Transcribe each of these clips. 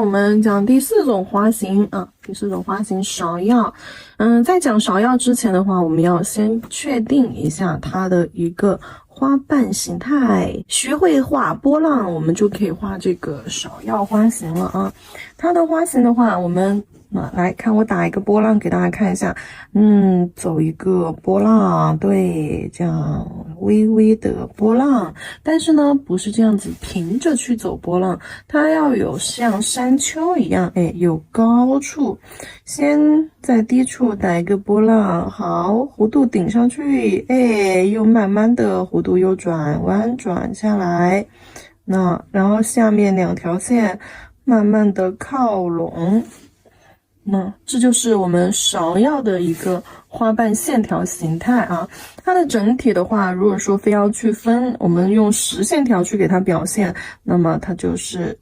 我们讲第4种花型啊，第4种花型芍药。在讲芍药之前的话，我们要先确定一下它的一个花瓣形态。学会画波浪，我们就可以画这个芍药花型了啊。它的花型的话，我们来看，我打一个波浪给大家看一下。走一个波浪，对，这样微微的波浪。但是呢，不是这样子平着去走波浪，它要有像山丘一样，有高处，先在低处打一个波浪，好，弧度顶上去，又慢慢的弧度又转弯转下来，然后下面2条线慢慢的靠拢。这就是我们芍药的一个花瓣线条形态啊。它的整体的话，如果说非要去分，我们用实线条去给它表现，那么它就是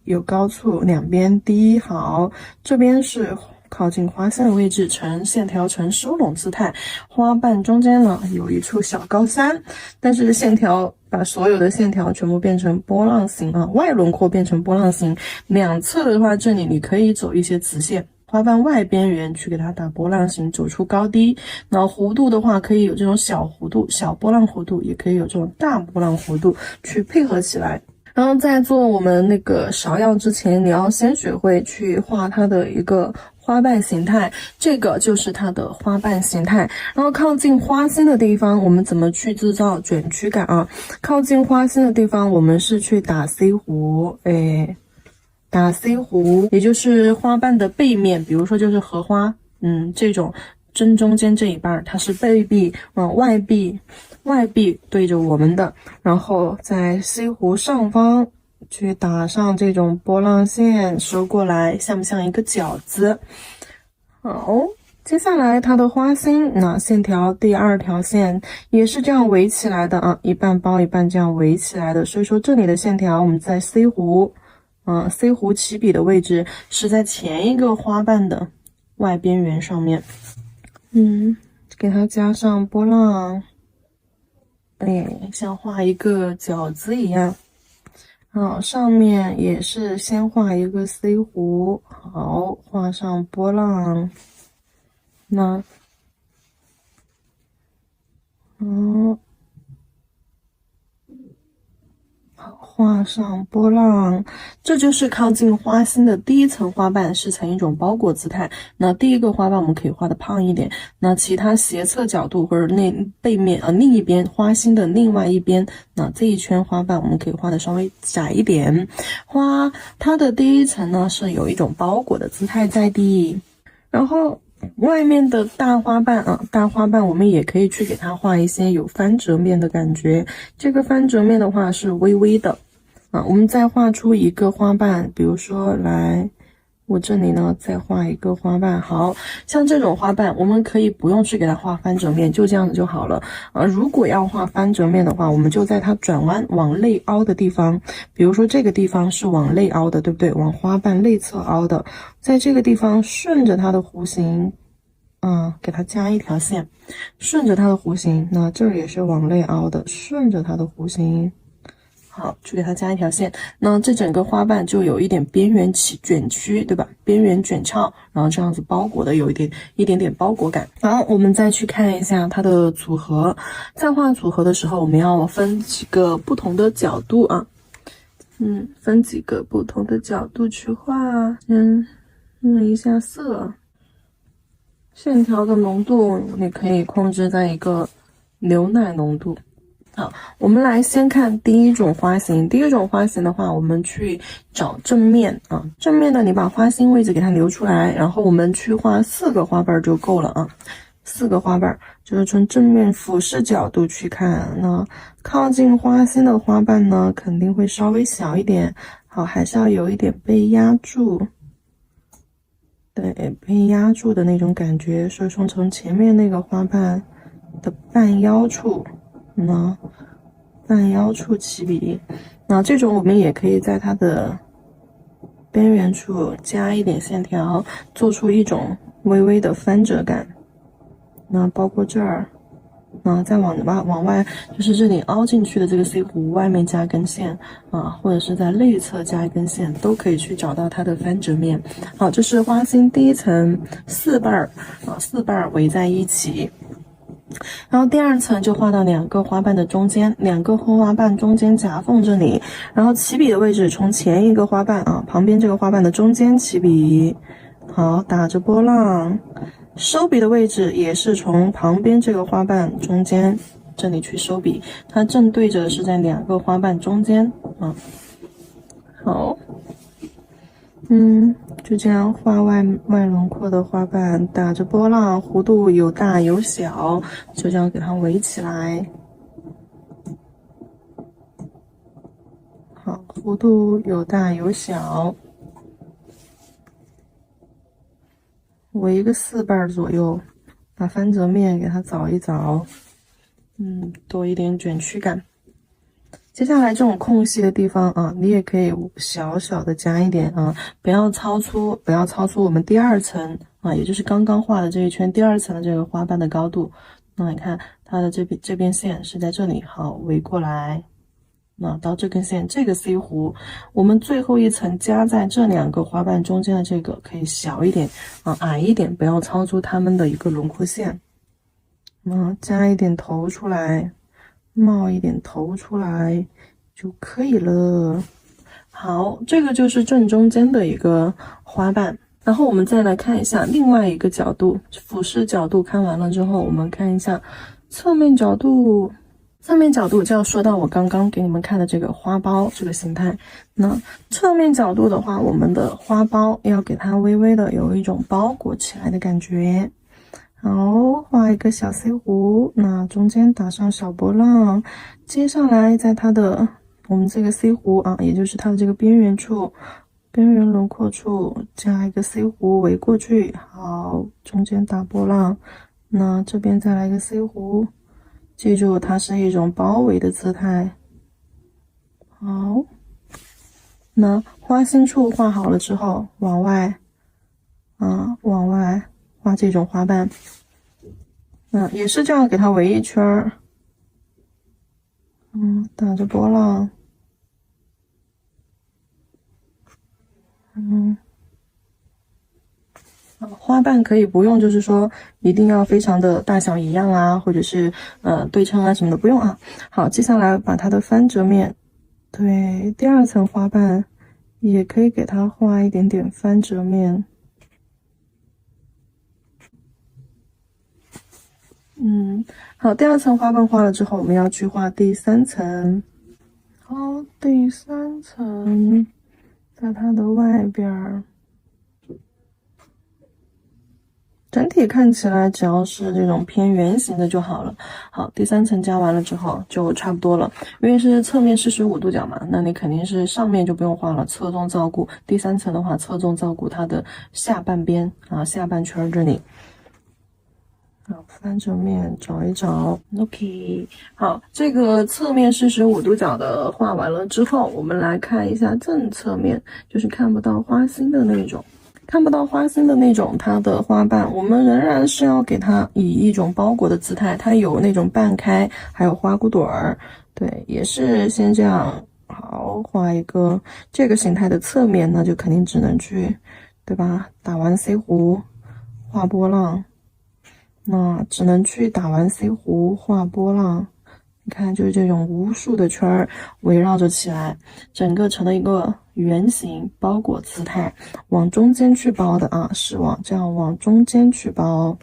有高处，两边低，好，这边是靠近花线的位置，线条呈收拢姿态，花瓣中间呢有一处小高山，但是线条把所有的线条全部变成波浪形啊，外轮廓变成波浪形，两侧的话，这里你可以走一些直线，花瓣外边缘去给它打波浪形，走出高低。然后弧度的话，可以有这种小弧度、小波浪弧度，也可以有这种大波浪弧度去配合起来。然后在做我们那个芍药之前，你要先学会去画它的一个花瓣形态，这个就是它的花瓣形态。然后靠近花心的地方，我们怎么去制造卷曲感啊？靠近花心的地方，我们是去打 C 弧，打 C 弧，也就是花瓣的背面，比如说就是荷花，这种正中间这一半，它是背壁，外壁对着我们的，然后在 C 弧上方去打上这种波浪线，收过来，像不像一个饺子？好，接下来它的花心，线条第2条线也是这样围起来的啊，一半包一半这样围起来的，所以说这里的线条我们在 C 弧，C 弧起笔的位置是在前一个花瓣的外边缘上面，给它加上波浪。像画一个饺子一样，好，上面也是先画一个 C 弧，好，画上波浪，画上波浪，这就是靠近花心的第一层花瓣，是呈一种包裹姿态。那第一个花瓣我们可以画的胖一点，那其他斜侧角度或者背面另一边花心的另外一边，那这一圈花瓣我们可以画的稍微窄一点。它的第一层呢是有一种包裹的姿态在地，然后外面的大花瓣我们也可以去给它画一些有翻折面的感觉，这个翻折面的话是微微的我们再画出一个花瓣，比如说来我这里呢再画一个花瓣，好，像这种花瓣我们可以不用去给它画翻折面，就这样子就好了如果要画翻折面的话，我们就在它转弯往内凹的地方，比如说这个地方是往内凹的，对不对？往花瓣内侧凹的，在这个地方顺着它的弧形给它加一条线，顺着它的弧形，那这儿也是往内凹的，顺着它的弧形，好，去给它加一条线，那这整个花瓣就有一点边缘卷曲，对吧？边缘卷翘，然后这样子包裹的有一点点包裹感。好，我们再去看一下它的组合，在画组合的时候，我们要分几个不同的角度啊，分几个不同的角度去画，用一下色。线条的浓度你可以控制在一个牛奶浓度。好，我们来先看第一种花型。第一种花型的话，我们去找正面正面的你把花心位置给它留出来，然后我们去画4个花瓣就够了4个花瓣就是从正面俯视角度去看。那靠近花心的花瓣呢，肯定会稍微小一点，好，还是要有一点被压住。对，被压住的那种感觉，所以说从前面那个花瓣的半腰处，半腰处起笔，那这种我们也可以在它的边缘处加一点线条，做出一种微微的翻折感。那包括这儿，再往外，就是这里凹进去的这个 C 弧外面加一根线或者是在内侧加一根线，都可以去找到它的翻折面。好，这是花心第一层4瓣4瓣围在一起。然后第二层就画到2个花瓣的中间，2个花瓣中间夹缝这里，然后起笔的位置从前一个花瓣旁边这个花瓣的中间起笔，好，打着波浪。收笔的位置也是从旁边这个花瓣中间这里去收笔，它正对着是在2个花瓣中间好，就这样画外轮廓的花瓣，打着波浪，弧度有大有小，就这样给它围起来。好，弧度有大有小。围一个4瓣左右，把翻折面给它凿一凿，多一点卷曲感。接下来这种空隙的地方你也可以小小的加一点不要超出我们第2层也就是刚刚画的这一圈第2层的这个花瓣的高度。那你看它的这边线是在这里，好，围过来。到这根线，这个 C 弧，我们最后一层加在这2个花瓣中间的这个可以小一点矮一点，不要超出它们的一个轮廓线。加一点头出来，冒一点头出来就可以了。好，这个就是正中间的一个花瓣。然后我们再来看一下另外一个角度，俯视角度看完了之后，我们看一下侧面角度。侧面角度就要说到我刚刚给你们看的这个花苞这个形态。那侧面角度的话，我们的花苞要给它微微的有一种包裹起来的感觉。好，画一个小 C 弧，那中间打上小波浪，接下来在我们这个 C 弧也就是它的这个边缘处，边缘轮廓处加一个 C 弧围过去。好，中间打波浪，那这边再来一个 C 弧。记住，它是一种包围的姿态。好，那花心处画好了之后，往外画这种花瓣。也是这样给它围一圈儿。打着波浪。花瓣可以不用，就是说一定要非常的大小一样或者是对称什么的，不用好，接下来把它的翻折面，对，第2层花瓣也可以给它画一点点翻折面。好，第2层花瓣画了之后，我们要去画第3层。好，第3层在它的外边。整体看起来只要是这种偏圆形的就好了。好，第3层加完了之后就差不多了，因为是侧面45度角嘛，那你肯定是上面就不用画了，侧重照顾第3层的话，侧重照顾它的下半边下半圈这里。好，翻折面找一找 ，OK。好，这个侧面45度角的画完了之后，我们来看一下正侧面，就是看不到花心的那种。它的花瓣，我们仍然是要给它以一种包裹的姿态，它有那种半开，还有花骨朵儿，对，也是先这样。好，画一个这个形态的侧面，那就肯定只能去，对吧？打完 C 弧，画波浪，那只能去打完 C 弧，画波浪。你看，就是这种无数的圈儿围绕着起来，整个成了一个圆形包裹姿态。往中间去包的是这样往中间去包。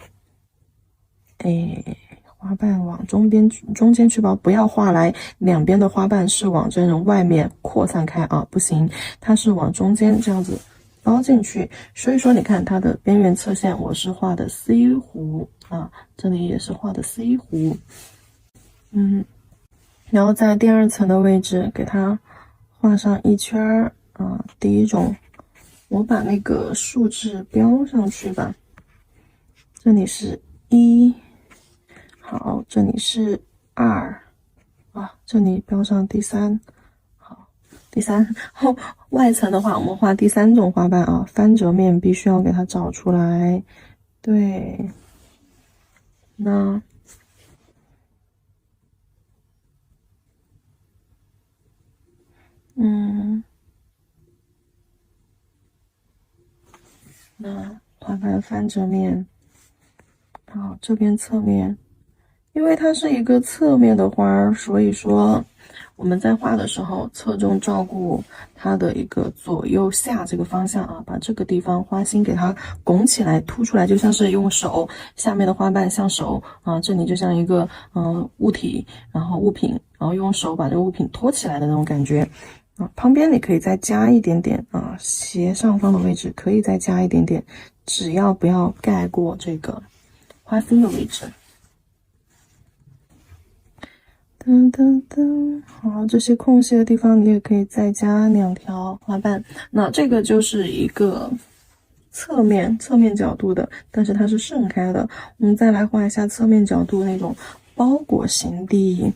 花瓣往中间去包，不要画来两边的花瓣是往这种外面扩散开不行，它是往中间这样子包进去。所以说你看它的边缘侧线，我是画的 C 弧这里也是画的 C 弧。然后在第2层的位置给它画上一圈儿第一种，我把那个数字标上去吧。这里是1，好，这里是2，这里标上第3，好，第3。后外层的话，我们画第3种花瓣翻折面必须要给它找出来，对，那那花瓣翻折面，好，这边侧面，因为它是一个侧面的花儿，所以说我们在画的时候侧重照顾它的一个左右下这个方向啊，把这个地方花心给它拱起来凸出来，就像是用手下面的花瓣像手啊，这里就像一个物体，然后物品，然后用手把这个物品托起来的那种感觉。啊，旁边你可以再加一点点啊，斜上方的位置可以再加一点点，只要不要盖过这个花心的位置。噔噔噔，好，这些空隙的地方你也可以再加2条花瓣。那这个就是一个侧面角度的，但是它是盛开的。我们再来画一下侧面角度那种包裹型的。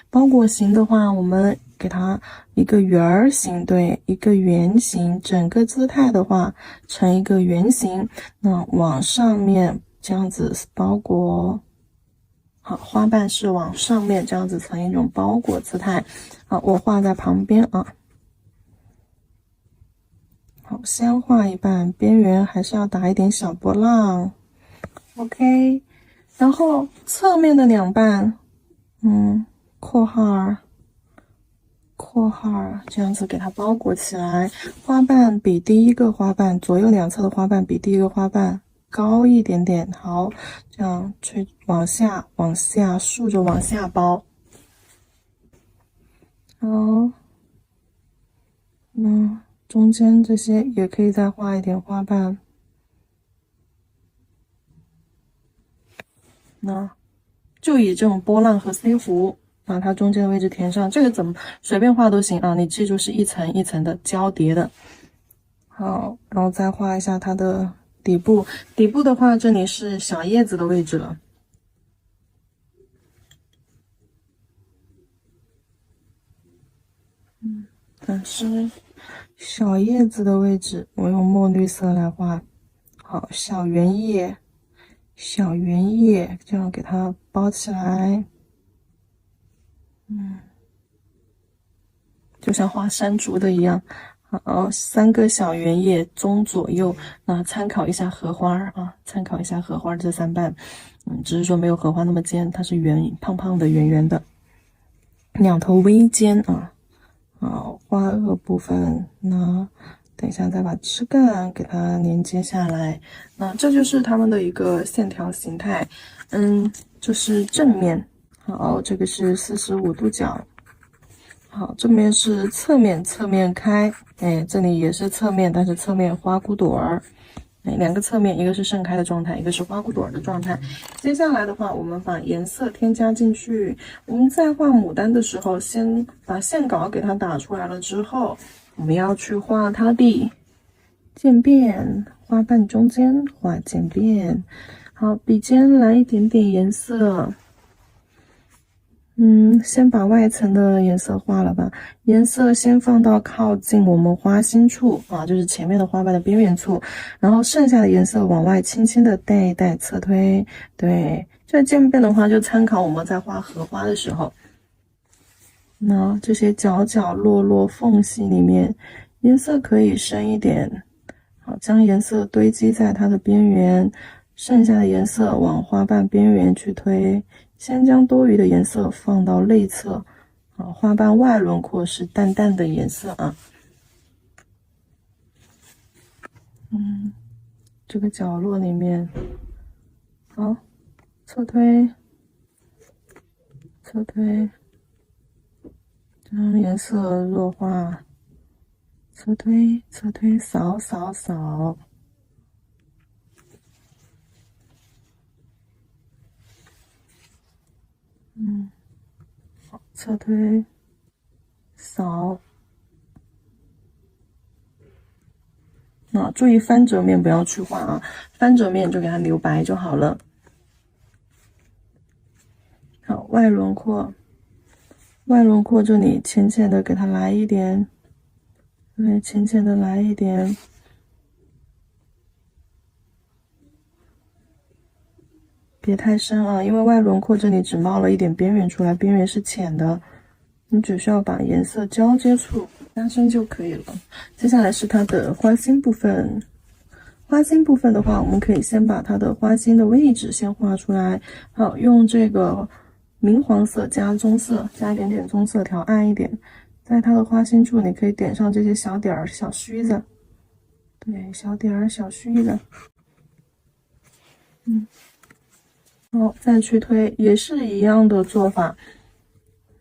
包裹型的话，我们给它一个圆形，对，一个圆形，整个姿态的话成一个圆形，那往上面这样子包裹。好，花瓣是往上面这样子成一种包裹姿态。好，我画在旁边啊。好，先画一半，边缘还是要打一点小波浪。OK， 然后侧面的2半，括号这样子给它包裹起来。花瓣比第一个花瓣，左右两侧的花瓣比第一个花瓣高一点点。好，这样往下竖着往下包。好，中间这些也可以再画一点花瓣。那就以这种波浪和 C 弧把它中间的位置填上，这个怎么随便画都行啊，你记住是一层一层的交叠的。好，然后再画一下它的底部，底部的话这里是小叶子的位置了。但是小叶子的位置我用墨绿色来画。好，小圆叶这样给它包起来。就像画山竹的一样。好，3个小圆叶中左右，参考一下荷花啊，参考一下荷花这3瓣，只是说没有荷花那么尖，它是胖胖的、圆圆的，2头微尖啊。好，花萼部分，那等一下再把枝干给它连接下来。那这就是它们的一个线条形态，这是正面。好，这个是45度角。好，这边是侧面开，这里也是侧面，但是侧面花骨朵儿，2个侧面，一个是盛开的状态，一个是花骨朵儿的状态。接下来的话，我们把颜色添加进去。我们在画牡丹的时候，先把线稿给它打出来了之后，我们要去画它的渐变，花瓣中间画渐变。好，笔尖来一点点颜色。先把外层的颜色画了吧。颜色先放到靠近我们花心处啊，就是前面的花瓣的边缘处，然后剩下的颜色往外轻轻的带一带，侧推。对，这渐变的话就参考我们在画荷花的时候，那这些角角落落缝隙里面，颜色可以深一点。好，将颜色堆积在它的边缘，剩下的颜色往花瓣边缘去推。先将多余的颜色放到内侧，花瓣外轮廓是淡淡的颜色啊。这个角落里面，好，侧推，将颜色弱化，侧推，扫。好，侧推，扫。注意翻折面不要去画啊，翻折面就给它留白就好了。好，外轮廓这里浅浅的给它来一点，对，浅浅的来一点。别太深啊，因为外轮廓这里只冒了一点边缘出来，边缘是浅的。你只需要把颜色交接处加深就可以了。接下来是它的花心部分。花心部分的话，我们可以先把它的花心的位置先画出来。好，用这个明黄色加棕色，加一点点棕色调暗一点，在它的花心处，你可以点上这些小点儿、小须子。对，小点儿、小须子。好，再去推，也是一样的做法，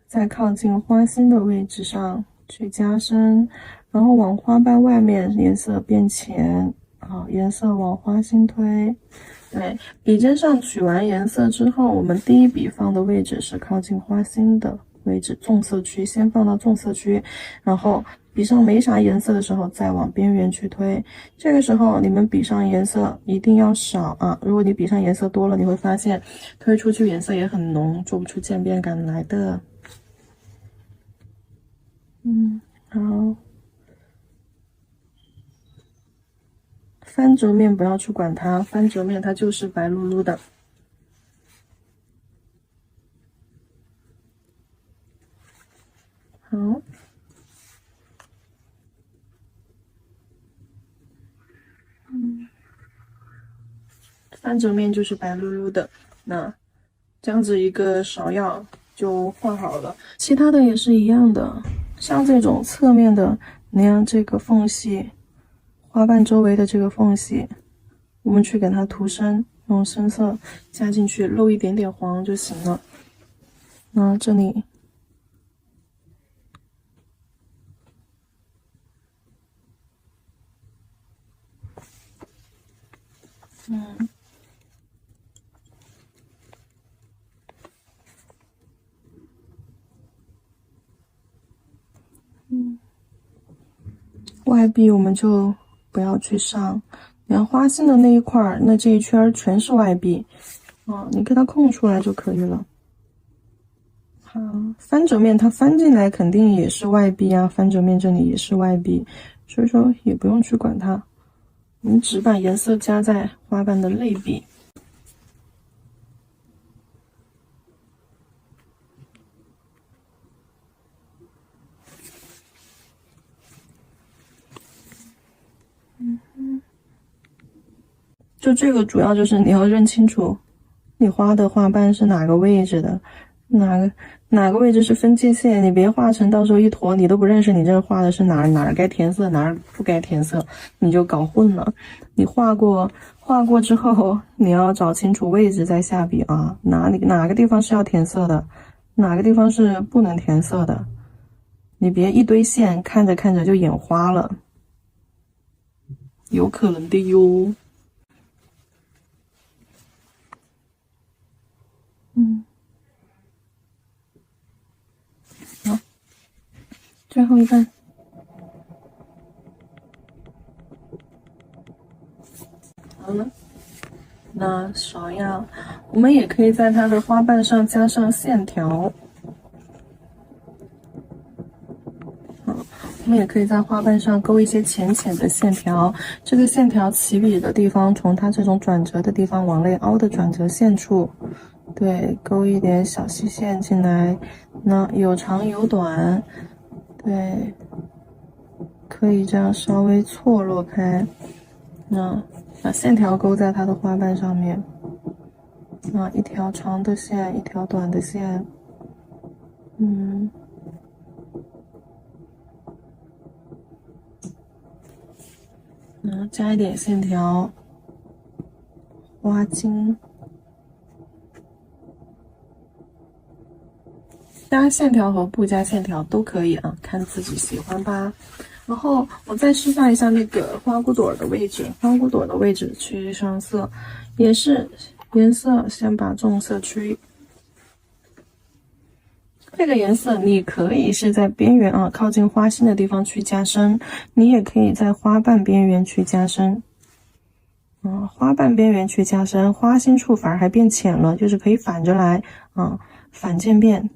在靠近花心的位置上去加深，然后往花瓣外面颜色变浅。好，颜色往花心推。对，笔尖上取完颜色之后，我们第一笔放的位置是靠近花心的位置，重色区，先放到重色区，然后笔上没啥颜色的时候，再往边缘去推。这个时候你们笔上颜色一定要少啊！如果你笔上颜色多了，你会发现推出去颜色也很浓，做不出渐变感来的。好。翻折面不要去管它，翻折面它就是白噜噜的。好，翻折面就是白噜噜的。那这样子一个芍药就画好了，其他的也是一样的。像这种侧面的，你让这个缝隙，花瓣周围的这个缝隙，我们去给它涂深，用深色加进去，露一点点黄就行了。那这里，外壁我们就不要去上，你看花心的那一块儿，那这一圈全是外壁，你给它空出来就可以了。好，翻折面它翻进来肯定也是外壁啊，翻折面这里也是外壁，所以说也不用去管它，我们只把颜色加在花瓣的内壁。就这个主要就是你要认清楚，你画的花瓣是哪个位置的，哪个位置是分界线，你别画成到时候一坨你都不认识你这画的是哪儿该填色，哪儿不该填色，你就搞混了。你画过之后，你要找清楚位置再下笔啊，哪个地方是要填色的，哪个地方是不能填色的，你别一堆线看着看着就眼花了，有可能的哟。好，最后一半。好了，那芍药，我们也可以在它的花瓣上加上线条。我们也可以在花瓣上勾一些浅浅的线条，这个线条起笔的地方，从它这种转折的地方往内凹的转折线处，对，勾一点小细线进来，那有长有短，对，可以这样稍微错落开，那把线条勾在它的花瓣上面，那一条长的线，一条短的线，加一点线条，花茎，加线条和不加线条都可以啊，看自己喜欢吧。然后我再示范一下那个花骨朵的位置，花骨朵的位置去上色，也是颜色先把重色区。这个颜色你可以是在边缘啊，靠近花心的地方去加深，你也可以在花瓣边缘去加深。花瓣边缘去加深，花心处反而还变浅了，就是可以反着来啊，反渐变。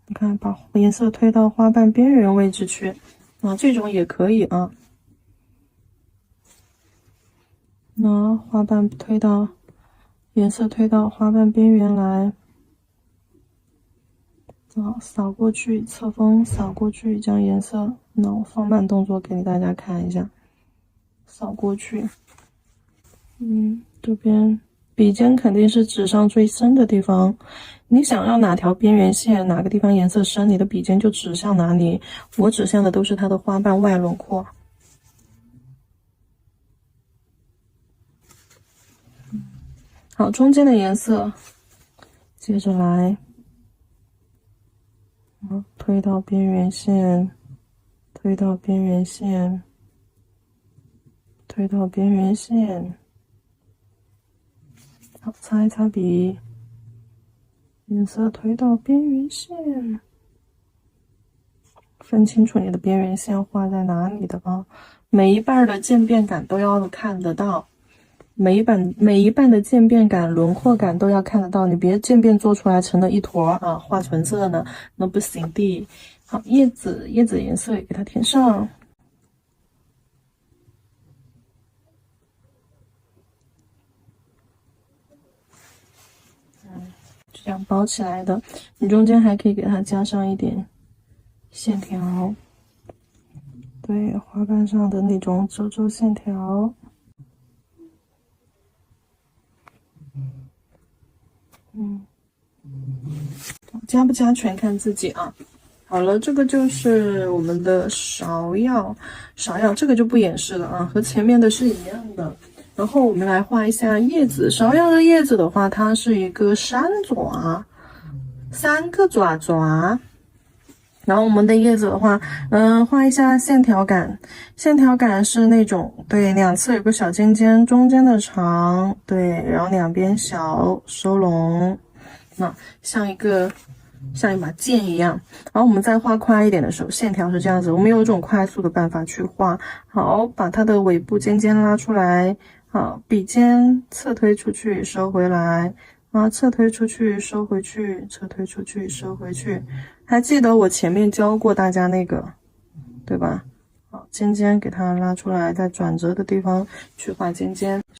你看，把颜色推到花瓣边缘位置去，这种也可以啊。那花瓣颜色推到花瓣边缘来。好，扫过去，侧锋扫过去，将颜色，那我放慢动作给大家看一下，扫过去。这边笔尖肯定是指上最深的地方，你想要哪条边缘线，哪个地方颜色深，你的笔尖就指向哪里。我指向的都是它的花瓣外轮廓。好，中间的颜色，接着来。推到边缘线，推到边缘线，推到边缘线。好，擦一擦笔，颜色推到边缘线，分清楚你的边缘线画在哪里的啊！每一半的渐变感都要看得到，每一半的渐变感、轮廓感都要看得到，你别渐变做出来成了一坨啊，画纯色呢，那不行的。好，叶子颜色也给它填上。就这样包起来的，你中间还可以给它加上一点线条，对，花瓣上的那种皱线条。加不加全看自己啊。好了，这个就是我们的芍药，这个就不演示了啊，和前面的是一样的。然后我们来画一下叶子，芍药的叶子的话，它是一个3个爪。然后我们的叶子的话，画一下线条感，线条感是那种对，两侧有个小尖尖，中间的长，对，然后两边小，收拢，那像一把剑一样。然后我们再画快一点的时候，线条是这样子，我们有一种快速的办法去画。好，把它的尾部尖尖拉出来，好，笔尖侧推出去，收回来。侧推出去，收回去，侧推出去，收回去。还记得我前面教过大家那个，对吧？好，尖尖给它拉出来，在转折的地方去画尖尖。